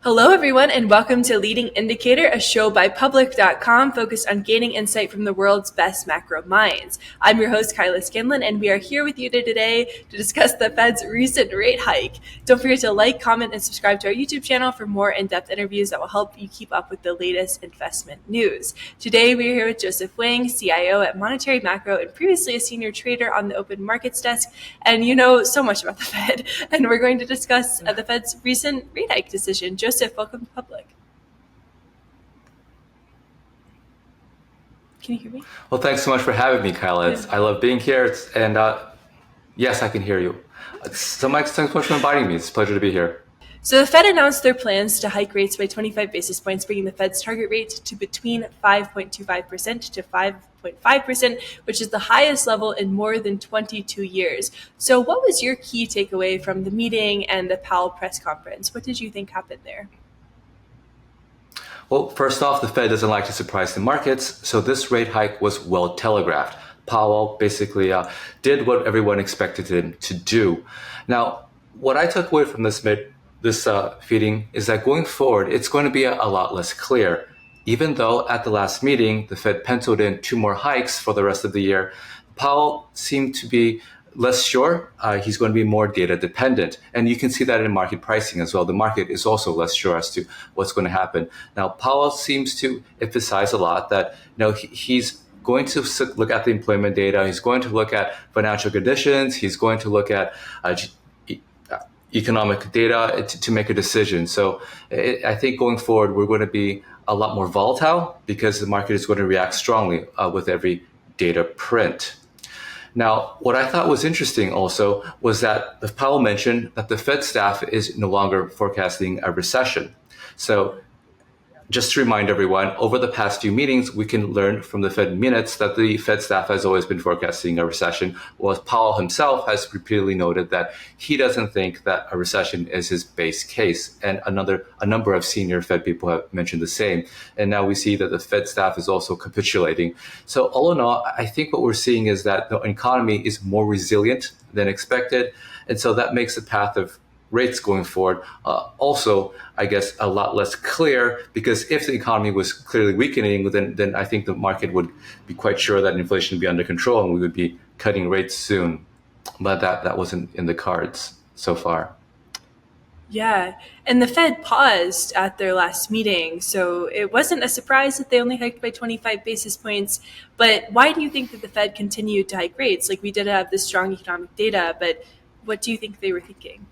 Hello, everyone, and welcome to Leading Indicator, a show by Public.com focused on gaining insight from the world's best macro minds. I'm your host, Kyla Scanlon, and we are here with you today to discuss the Fed's recent rate hike. Don't forget to like, comment, and subscribe to our YouTube channel for more in-depth interviews that will help you keep up with the latest investment news. Today, we are here with Joseph Wang, CIO at Monetary Macro and previously a senior trader on the open markets desk, and you know so much about the Fed. And we're going to discuss the Fed's recent rate hike decision. Joseph, welcome to Public. Can you hear me? Well, thanks so much for having me, Kyla. I love being here, and yes, I can hear you. Thanks so much for inviting me. It's a pleasure to be here. So the Fed announced their plans to hike rates by 25 basis points, bringing the Fed's target rate to between 5.25% to 5.5%, which is the highest level in more than 22 years. So what was your key takeaway from the meeting and the Powell press conference? What did you think happened there? Well, first off, the Fed doesn't like to surprise the markets, so this rate hike was well telegraphed. Powell basically did what everyone expected him to do. Now, what I took away from this meeting is that going forward, it's going to be a lot less clear. Even though at the last meeting, the Fed penciled in 2 more hikes for the rest of the year, Powell seemed to be less sure. He's going to be more data dependent. And you can see that in market pricing as well. The market is also less sure as to what's going to happen. Now, Powell seems to emphasize a lot that he's going to look at the employment data. He's going to look at financial conditions. He's going to look at economic data to make a decision. So I think going forward, we're going to be a lot more volatile because the market is going to react strongly with every data print. Now, what I thought was interesting also was that Powell mentioned that the Fed staff is no longer forecasting a recession. So just to remind everyone, over the past few meetings, we can learn from the Fed minutes that the Fed staff has always been forecasting a recession, while Powell himself has repeatedly noted that he doesn't think that a recession is his base case. And a number of senior Fed people have mentioned the same. And now we see that the Fed staff is also capitulating. So all in all, I think what we're seeing is that the economy is more resilient than expected. And so that makes the path of rates going forward also, I guess, a lot less clear, because if the economy was clearly weakening, then I think the market would be quite sure that inflation would be under control and we would be cutting rates soon. But that wasn't in the cards so far. Yeah, and the Fed paused at their last meeting, so it wasn't a surprise that they only hiked by 25 basis points. But why do you think that the Fed continued to hike rates? Like, we did have this strong economic data, but what do you think they were thinking?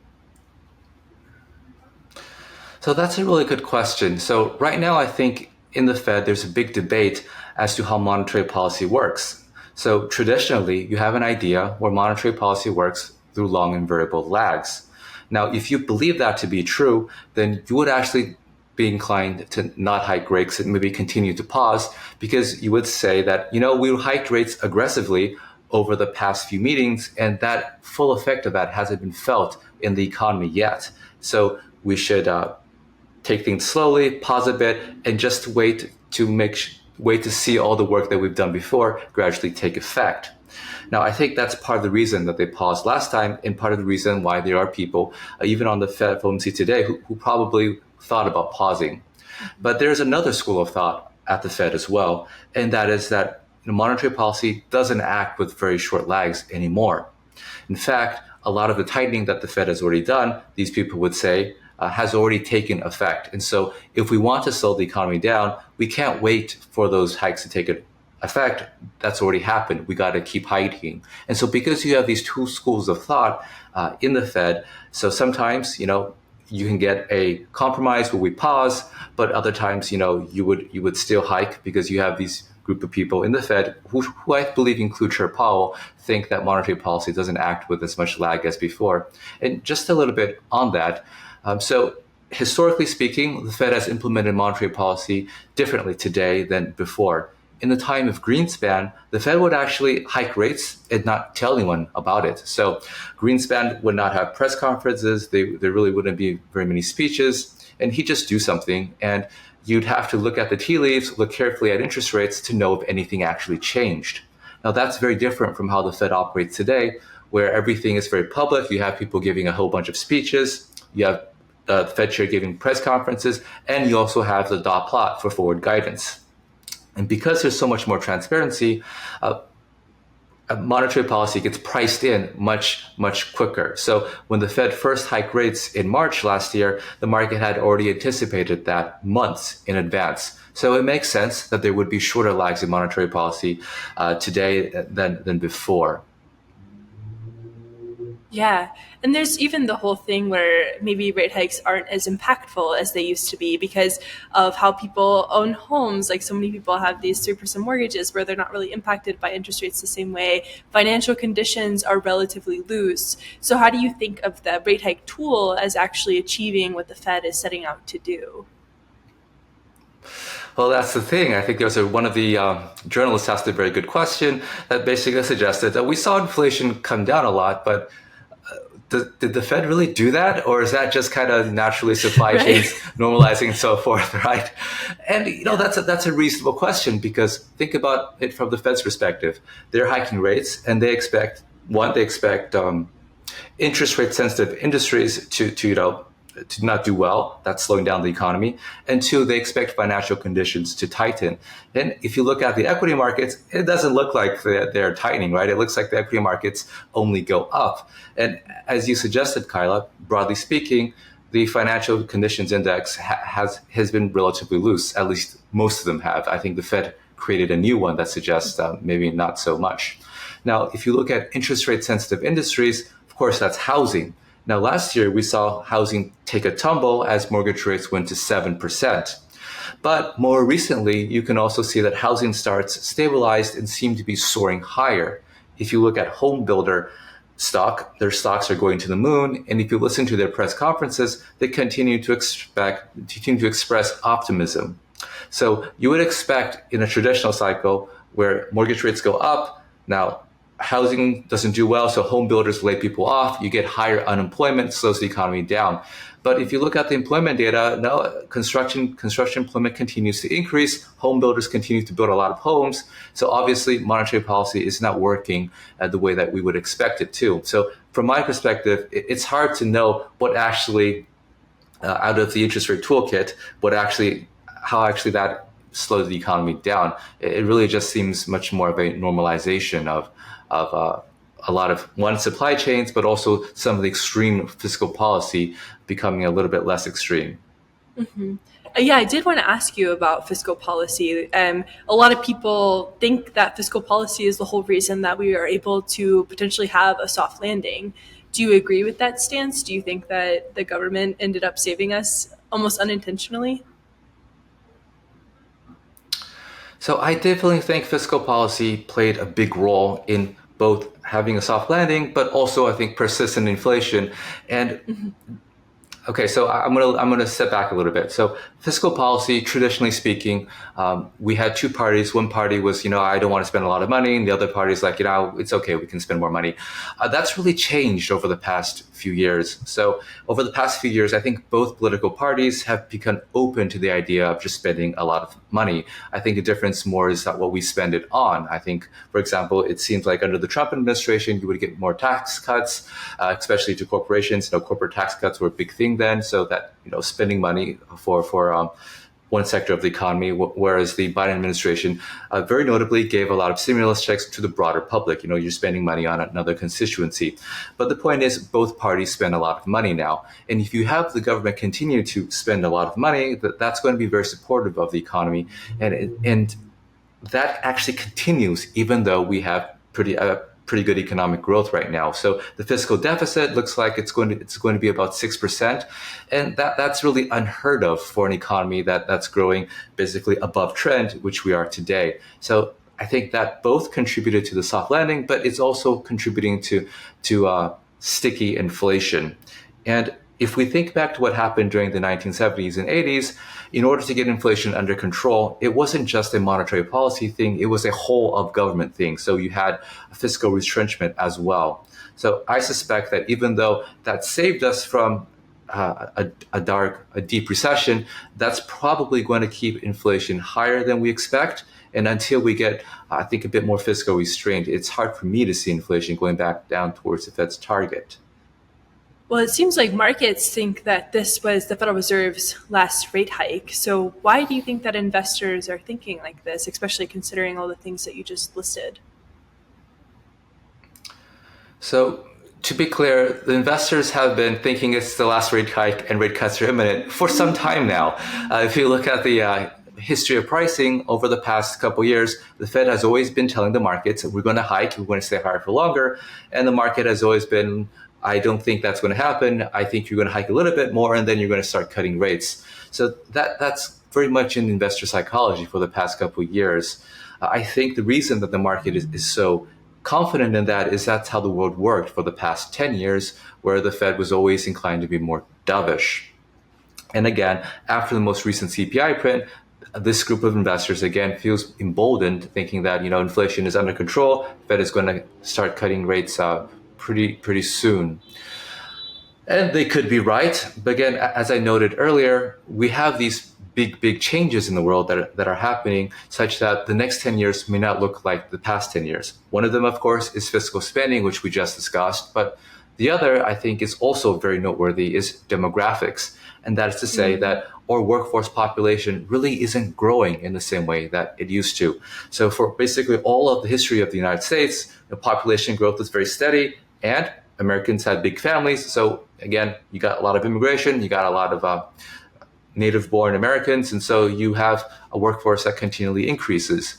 So that's a really good question. So right now, I think in the Fed, there's a big debate as to how monetary policy works. So traditionally, you have an idea where monetary policy works through long and variable lags. Now, if you believe that to be true, then you would actually be inclined to not hike rates and maybe continue to pause, because you would say that, we hiked rates aggressively over the past few meetings, and that full effect of that hasn't been felt in the economy yet. So we should take things slowly, pause a bit, and just wait to see all the work that we've done before gradually take effect. Now, I think that's part of the reason that they paused last time, and part of the reason why there are people, even on the Fed FOMC today, who probably thought about pausing. But there's another school of thought at the Fed as well, and that is that monetary policy doesn't act with very short lags anymore. In fact, a lot of the tightening that the Fed has already done, these people would say, has already taken effect. And so if we want to slow the economy down, we can't wait for those hikes to take effect. That's already happened. We got to keep hiking. And so because you have these 2 schools of thought in the Fed, so sometimes, you can get a compromise where we pause, but other times, you would still hike, because you have these group of people in the Fed who I believe include Chair Powell, think that monetary policy doesn't act with as much lag as before. And just a little bit on that. So historically speaking, the Fed has implemented monetary policy differently today than before. In the time of Greenspan, the Fed would actually hike rates and not tell anyone about it. So Greenspan would not have press conferences. There really wouldn't be very many speeches, and he'd just do something. And you'd have to look at the tea leaves, look carefully at interest rates to know if anything actually changed. Now, that's very different from how the Fed operates today, where everything is very public. You have people giving a whole bunch of speeches. You have the Fed chair giving press conferences, and you also have the dot plot for forward guidance. And because there's so much more transparency, monetary policy gets priced in much quicker. So when the Fed first hiked rates in March last year, the market had already anticipated that months in advance. So it makes sense that there would be shorter lags in monetary policy today than before. Yeah. And there's even the whole thing where maybe rate hikes aren't as impactful as they used to be because of how people own homes. Like so many people have these 3% mortgages where they're not really impacted by interest rates the same way. Financial conditions are relatively loose. So how do you think of the rate hike tool as actually achieving what the Fed is setting out to do? Well, that's the thing. I think one of the journalists asked a very good question that basically suggested that we saw inflation come down a lot, but did the Fed really do that, or is that just kind of naturally supply chains normalizing and so forth, right? And that's a reasonable question because think about it from the Fed's perspective. They're hiking rates, and they expect interest rate sensitive industries to not do well. That's slowing down the economy. And two, they expect financial conditions to tighten. And if you look at the equity markets, it doesn't look like they're tightening, right? It looks like the equity markets only go up. And as you suggested, Kyla, broadly speaking, the financial conditions index has been relatively loose. At least most of them have. I think the Fed created a new one that suggests maybe not so much. Now, if you look at interest rate sensitive industries, of course, that's housing. Now, last year, we saw housing take a tumble as mortgage rates went to 7%. But more recently, you can also see that housing starts stabilized and seem to be soaring higher. If you look at home builder stock, their stocks are going to the moon. And if you listen to their press conferences, they continue to express optimism. So you would expect in a traditional cycle where mortgage rates go up, now housing doesn't do well, so home builders lay people off. You get higher unemployment, slows the economy down. But if you look at the employment data, no, construction employment continues to increase. Home builders continue to build a lot of homes. So obviously, monetary policy is not working the way that we would expect it to. So from my perspective, it's hard to know what actually, out of the interest rate toolkit, how actually that slows the economy down. It really just seems much more of a normalization of a lot of supply chains, but also some of the extreme fiscal policy becoming a little bit less extreme. Mm-hmm. Yeah, I did want to ask you about fiscal policy. A lot of people think that fiscal policy is the whole reason that we are able to potentially have a soft landing. Do you agree with that stance? Do you think that the government ended up saving us almost unintentionally? So I definitely think fiscal policy played a big role in both having a soft landing, but also I think persistent inflation. And okay, so I'm gonna step back a little bit. So fiscal policy, traditionally speaking, we had two parties. One party was, I don't want to spend a lot of money, and the other party is like, it's okay, we can spend more money. That's really changed over the past few years. So over the past few years, I think both political parties have become open to the idea of just spending a lot of money. I think the difference more is that what we spend it on. I think, for example, it seems like under the Trump administration, you would get more tax cuts, especially to corporations. Corporate tax cuts were a big thing then, so that spending money for one sector of the economy, whereas the Biden administration very notably gave a lot of stimulus checks to the broader public. You're spending money on another constituency. But the point is, both parties spend a lot of money now. And if you have the government continue to spend a lot of money, that's going to be very supportive of the economy. And that actually continues even though we have pretty good economic growth right now. So the fiscal deficit looks like it's going to be about 6%, and that's really unheard of for an economy that's growing basically above trend, which we are today. So I think that both contributed to the soft landing, but it's also contributing to sticky inflation. And if we think back to what happened during the 1970s and 80s, in order to get inflation under control, it wasn't just a monetary policy thing, it was a whole of government thing. So you had a fiscal retrenchment as well. So I suspect that even though that saved us from a deep recession, that's probably going to keep inflation higher than we expect. And until we get, I think, a bit more fiscal restraint, it's hard for me to see inflation going back down towards the Fed's target. Well, it seems like markets think that this was the Federal Reserve's last rate hike. So why do you think that investors are thinking like this, especially considering all the things that you just listed? So to be clear, the investors have been thinking it's the last rate hike and rate cuts are imminent for some time now. If you look at the history of pricing over the past couple of years, the Fed has always been telling the markets, we're going to hike, we're going to stay higher for longer. And the market has always been, I don't think that's going to happen. I think you're going to hike a little bit more and then you're going to start cutting rates. So that's very much in investor psychology for the past couple of years. I think the reason that the market is so confident in that is that's how the world worked for the past 10 years, where the Fed was always inclined to be more dovish. And again, after the most recent CPI print, this group of investors again feels emboldened, thinking that inflation is under control. Fed is going to start cutting rates pretty soon. And they could be right. But again, as I noted earlier, we have these big changes in the world that are happening such that the next 10 years may not look like the past 10 years. One of them, of course, is fiscal spending, which we just discussed. But the other, I think, is also very noteworthy is demographics. And that is to say that our workforce population really isn't growing in the same way that it used to. So for basically all of the history of the United States, the population growth is very steady and Americans had big families. So again, you got a lot of immigration, you got a lot of native-born Americans, and so you have a workforce that continually increases.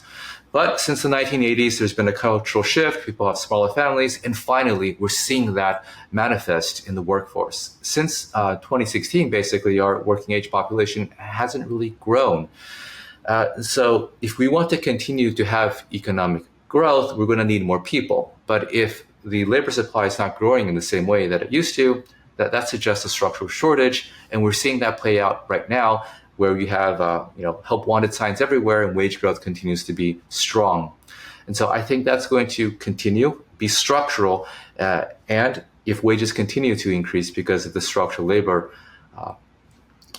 But since the 1980s, there's been a cultural shift. People have smaller families, and finally, we're seeing that manifest in the workforce. Since 2016, basically, our working age population hasn't really grown. So if we want to continue to have economic growth, we're going to need more people. But if the labor supply is not growing in the same way that it used to, that suggests a structural shortage, and we're seeing that play out right now, where we have help wanted signs everywhere, and wage growth continues to be strong. And so I think that's going to continue, be structural, and if wages continue to increase because of the structural labor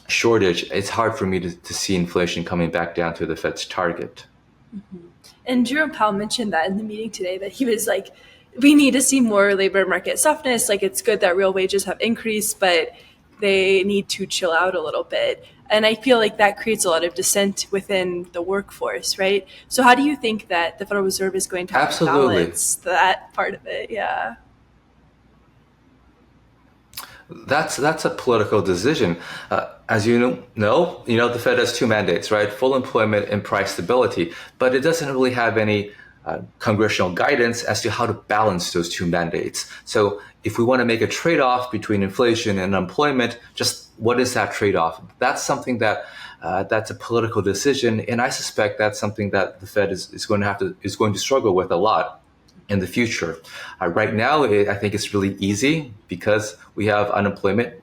shortage, it's hard for me to see inflation coming back down to the Fed's target. Mm-hmm. And Jerome Powell mentioned that in the meeting today, that he was like, we need to see more labor market softness. Like, it's good that real wages have increased, but they need to chill out a little bit. And I feel like that creates a lot of dissent within the workforce, right? So how do you think that the Federal Reserve is going to balance that part of it? Yeah. That's a political decision. As you know, the Fed has two mandates, right? Full employment and price stability, but it doesn't really have any congressional guidance as to how to balance those two mandates. So if we want to make a trade-off between inflation and unemployment, just what is that trade-off? That's something that's a political decision, and I suspect that's something that the Fed is going to struggle with a lot in the future. Right now, I think it's really easy because we have unemployment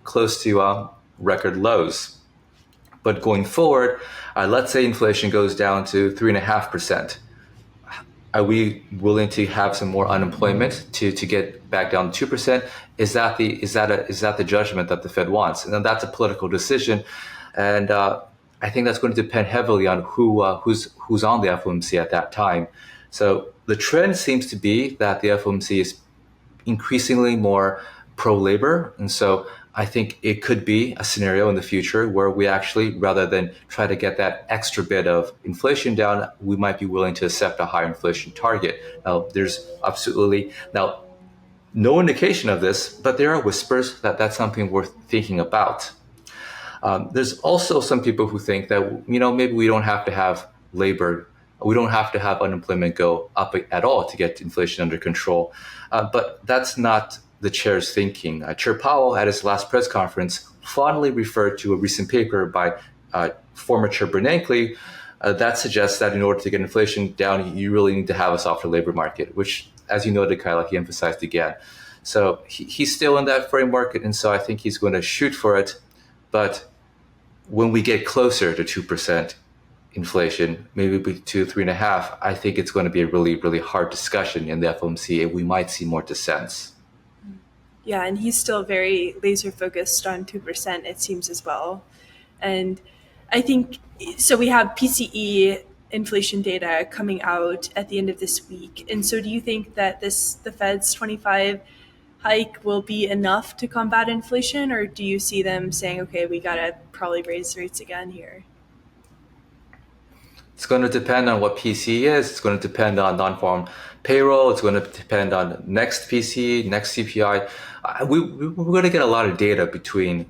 close to record lows. But going forward, let's say inflation goes down to 3.5%. Are we willing to have some more unemployment to get back down to 2%? Is that the judgment that the Fed wants? And then that's a political decision, and I think that's going to depend heavily on who's on the FOMC at that time. So the trend seems to be that the FOMC is increasingly more pro-labor, and so I think it could be a scenario in the future where we actually, rather than try to get that extra bit of inflation down, we might be willing to accept a higher inflation target. Now, there's absolutely no indication of this, but there are whispers that that's something worth thinking about. There's also some people who think that maybe we don't have to have labor. We don't have to have unemployment go up at all to get inflation under control. But that's not the chair's thinking. Chair Powell, at his last press conference, fondly referred to a recent paper by former Chair Bernanke that suggests that in order to get inflation down, you really need to have a softer labor market, which, as you noted, Kyla, he emphasized again. So he's still in that framework, and so I think he's going to shoot for it. But when we get closer to 2% inflation, maybe to 3.5%, I think it's going to be a really, really hard discussion in the FOMC, and we might see more dissents. Yeah, and he's still very laser focused on 2%, it seems, as well. And I think, so we have PCE inflation data coming out at the end of this week. And so do you think that the Fed's 25 hike will be enough to combat inflation, or do you see them saying, okay, we got to probably raise rates again here? It's going to depend on what PCE is. It's going to depend on non-farm payroll. It's going to depend on next PCE, next CPI. We're going to get a lot of data between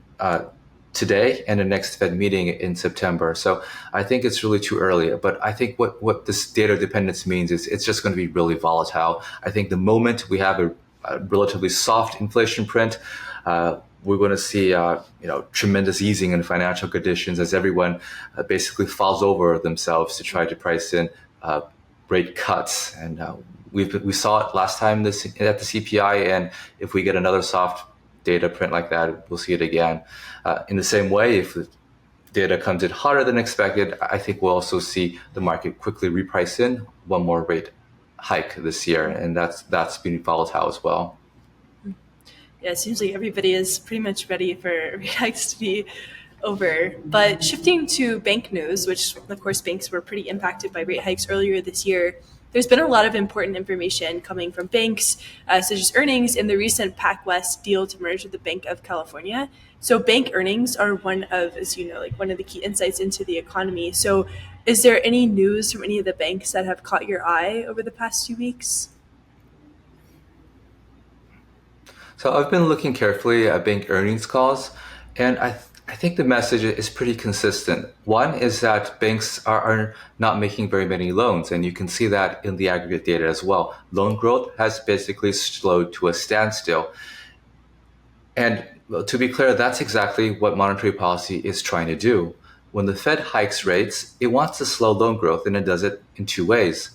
today and the next Fed meeting in September. So I think it's really too early. But I think what this data dependence means is it's just going to be really volatile. I think the moment we have a relatively soft inflation print, we're going to see tremendous easing in financial conditions as everyone basically falls over themselves to try to price in rate cuts. And we saw it last time at the CPI, and if we get another soft data print like that, we'll see it again. In the same way, if the data comes in hotter than expected, I think we'll also see the market quickly reprice in one more rate hike this year, and that's been volatile as well. Yeah, it seems like everybody is pretty much ready for rate hikes to be over. But shifting to bank news, which of course banks were pretty impacted by rate hikes earlier this year, there's been a lot of important information coming from banks, such as earnings in the recent PacWest deal to merge with the Bank of California. So bank earnings are one of, as you know, like one of the key insights into the economy. So is there any news from any of the banks that have caught your eye over the past 2 weeks? So I've been looking carefully at bank earnings calls, and I think the message is pretty consistent. One is that banks are not making very many loans, and you can see that in the aggregate data as well. Loan growth has basically slowed to a standstill. And to be clear, that's exactly what monetary policy is trying to do. When the Fed hikes rates, it wants to slow loan growth, and it does it in two ways.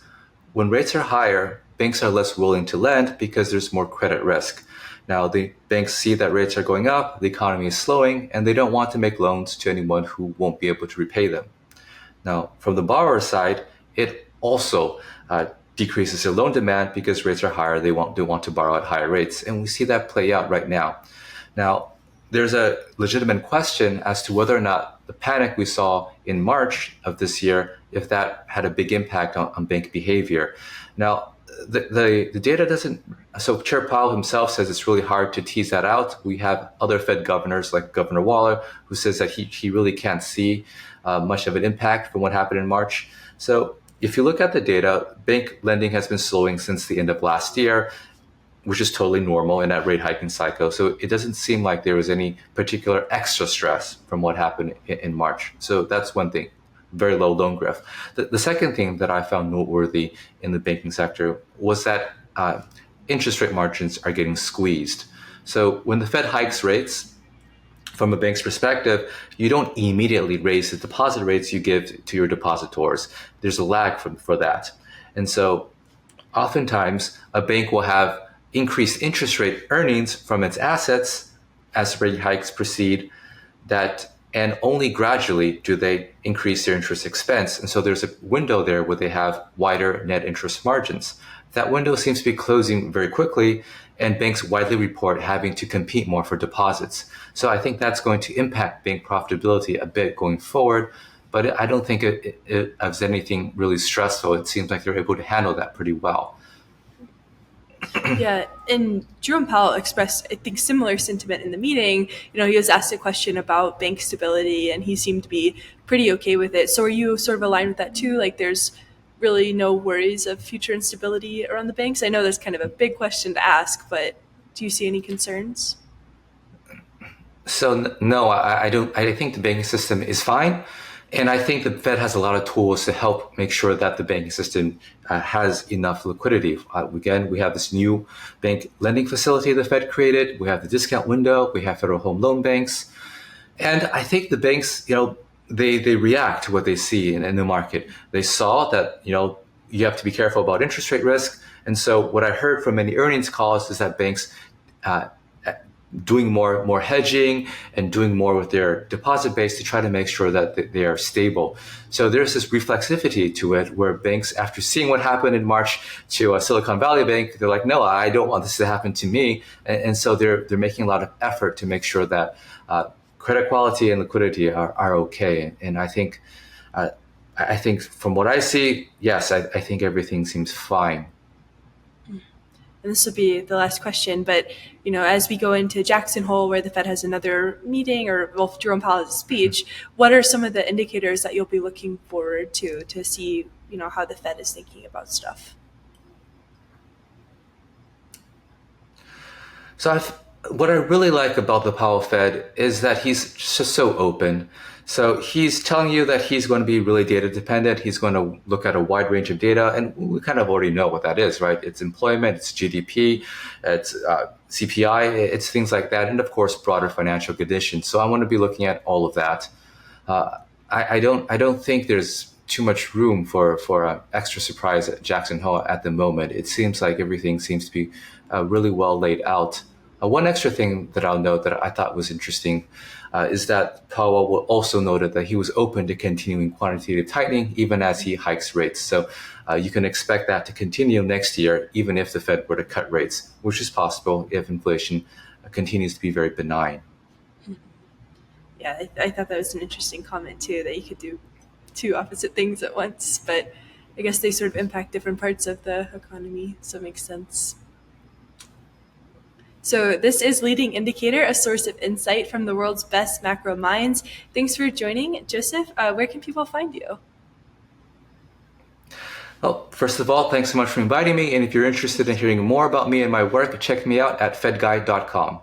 When rates are higher, banks are less willing to lend because there's more credit risk. Now, the banks see that rates are going up, the economy is slowing, and they don't want to make loans to anyone who won't be able to repay them. Now, from the borrower side, it also decreases their loan demand because rates are higher. They want to borrow at higher rates, and we see that play out right now. Now, there's a legitimate question as to whether or not the panic we saw in March of this year, if that had a big impact on bank behavior. Now, the data doesn't, so Chair Powell himself says it's really hard to tease that out. We have other Fed governors like Governor Waller, who says that he really can't see much of an impact from what happened in March. So if you look at the data, bank lending has been slowing since the end of last year, which is totally normal in that rate hiking cycle. So it doesn't seem like there was any particular extra stress from what happened in March. So that's one thing. Very low loan growth. The second thing that I found noteworthy in the banking sector was that interest rate margins are getting squeezed. So when the Fed hikes rates, from a bank's perspective, you don't immediately raise the deposit rates you give to your depositors. There's a lag for that. And so oftentimes a bank will have increased interest rate earnings from its assets as rate hikes proceed, and only gradually do they increase their interest expense. And so there's a window there where they have wider net interest margins. That window seems to be closing very quickly, and banks widely report having to compete more for deposits. So I think that's going to impact bank profitability a bit going forward, but I don't think it has anything really stressful. It seems like they're able to handle that pretty well. Yeah, and Jerome Powell expressed, I think, similar sentiment in the meeting. He was asked a question about bank stability, and he seemed to be pretty okay with it. So are you sort of aligned with that too? Like there's really no worries of future instability around the banks? I know that's kind of a big question to ask, but do you see any concerns? So no, I don't. I think the banking system is fine. And I think the Fed has a lot of tools to help make sure that the banking system has enough liquidity. Again, we have this new bank lending facility the Fed created. We have the discount window. We have federal home loan banks. And I think the banks, they react to what they see in the market. They saw that, you have to be careful about interest rate risk. And so what I heard from many earnings calls is that banks doing more hedging and doing more with their deposit base to try to make sure that they are stable. So there's this reflexivity to it where banks, after seeing what happened in March to Silicon Valley Bank, they're like, no, I don't want this to happen to me. And so they're making a lot of effort to make sure that credit quality and liquidity are okay. And I think from what I see, yes, I think everything seems fine. and this will be the last question, but as we go into Jackson Hole, where the Fed has another meeting, or Jerome Powell's speech, what are some of the indicators that you'll be looking forward to see, how the Fed is thinking about stuff? So what I really like about the Powell Fed is that he's just so open. So he's telling you that he's going to be really data dependent. He's going to look at a wide range of data, and we kind of already know what that is, right? It's employment, it's GDP, it's CPI, it's things like that, and of course broader financial conditions. So I want to be looking at all of that. I don't think there's too much room for an extra surprise at Jackson Hole at the moment. It seems like everything seems to be really well laid out. One extra thing that I'll note that I thought was interesting is that Powell also noted that he was open to continuing quantitative tightening even as he hikes rates. So you can expect that to continue next year, even if the Fed were to cut rates, which is possible if inflation continues to be very benign. Yeah, I thought that was an interesting comment too, that you could do two opposite things at once, but I guess they sort of impact different parts of the economy, so it makes sense. So this is Leading Indicator, a source of insight from the world's best macro minds. Thanks for joining. Joseph, where can people find you? Well, first of all, thanks so much for inviting me. And if you're interested in hearing more about me and my work, check me out at fedguide.com.